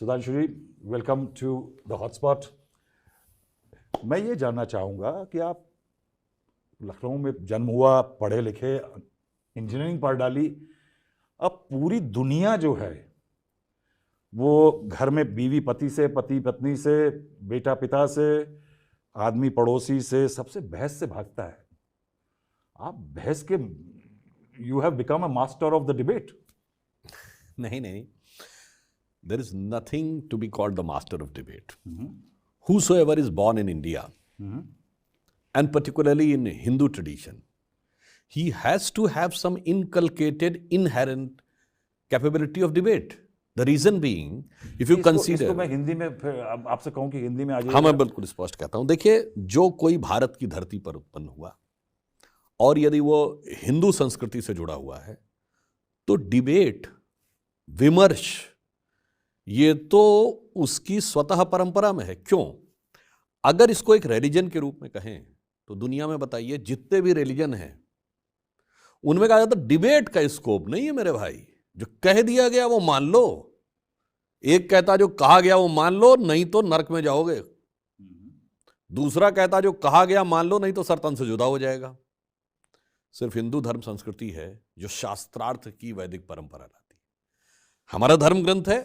Sudhanshu ji, welcome to the hotspot. मैं ये जानना चाहूँगा कि आप लखनऊ में जन्म हुआ, पढ़े लिखे, इंजीनियरिंग पढ़ डाली, अब पूरी दुनिया जो है वो घर में बीवी पति से, पति पत्नी से, बेटा पिता से, आदमी पड़ोसी से, सबसे बहस से भागता है। आप बहस के, you have become a master of the debate. नहीं, there is nothing to be called the master of debate. Whosoever is born in India, and particularly in Hindu tradition, he has to have some inculcated inherent capability of debate. The reason being, if you consider, इसको मैं हिंदी में फिर आपसे कहूं कि हिंदी में आ जाइए। हाँ, मैं बिल्कुल स्पष्ट कहता हूं। देखिए, जो कोई भारत की धरती पर उत्पन्न हुआ और यदि वो हिंदू संस्कृति से जुड़ा हुआ है, तो डिबेट, विमर्श, ये तो उसकी स्वतः परंपरा में है। क्यों? अगर इसको एक रिलीजन के रूप में कहें तो दुनिया में बताइए जितने भी रिलीजन हैं उनमें कहा जाता है डिबेट का स्कोप नहीं है मेरे भाई। जो कह दिया गया वो मान लो। एक कहता जो कहा गया वो मान लो, नहीं तो नरक में जाओगे। दूसरा कहता जो कहा गया मान लो, नहीं तो सरतन से जुदा हो जाएगा। सिर्फ हिंदू धर्म संस्कृति है जो शास्त्रार्थ की वैदिक परंपरा लाती है। हमारा धर्म ग्रंथ है,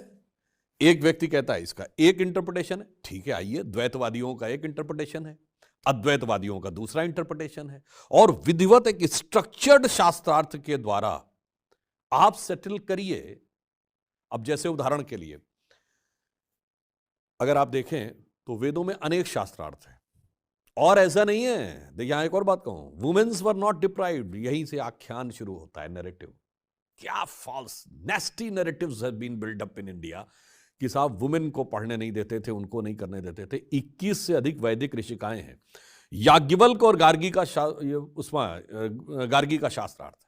एक व्यक्ति कहता है इसका एक इंटरप्रिटेशन है, ठीक है, आइए, द्वैतवादियों का एक इंटरप्रिटेशन है, अद्वैतवादियों का दूसरा इंटरप्रिटेशन है, और विधिवत एक स्ट्रक्चर्ड शास्त्रार्थ के द्वारा आप सेटल करिए। अब जैसे उदाहरण के लिए अगर आप देखें तो वेदों में अनेक शास्त्रार्थ हैं, और ऐसा नहीं है। देखिए, यहां एक और बात कहूं, वुमेन्स वर नॉट डिप्राइव्ड, यहीं से आख्यान शुरू होता है, नैरेटिव। क्या false nasty narratives have been build up in India कि साहब वुमेन को पढ़ने नहीं देते थे, उनको नहीं करने देते थे। 21 से अधिक वैदिक ऋषिकाएं हैं। याज्ञवल्क्य और गार्गी का शास्त्रार्थ है।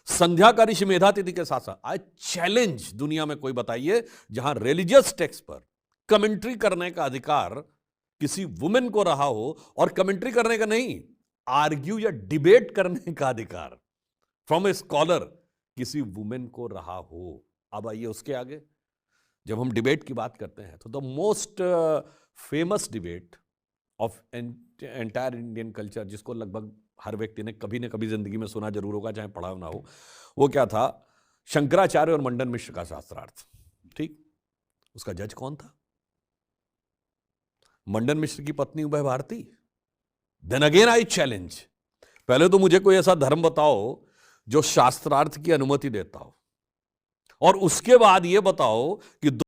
संध्या का ऋषि मेधातिथि के साथ साथ आज चैलेंज दुनिया में कोई बताइए जहां रिलीजियस टेक्स्ट पर कमेंट्री करने का अधिकार किसी वुमेन को रहा हो, और कमेंट्री करने का नहीं, आर्ग्यू या डिबेट करने का अधिकार फ्रॉम ए स्कॉलर किसी वुमेन को रहा हो। अब आइए उसके आगे, जब हम डिबेट की बात करते हैं तो the most famous debate of entire Indian culture, जिसको लगभग हर व्यक्ति ने कभी ना कभी जिंदगी में सुना जरूर होगा, चाहे पढ़ा ना हो, वो क्या था? शंकराचार्य और मंडन मिश्र का शास्त्रार्थ। ठीक, उसका जज कौन था? मंडन मिश्र की पत्नी Ubhaya Bharati. Then again I challenge, पहले तो मुझे कोई ऐसा धर्म बताओ जो शास्त्रार्थ की अनुमति देता हो, और उसके बाद ये बताओ कि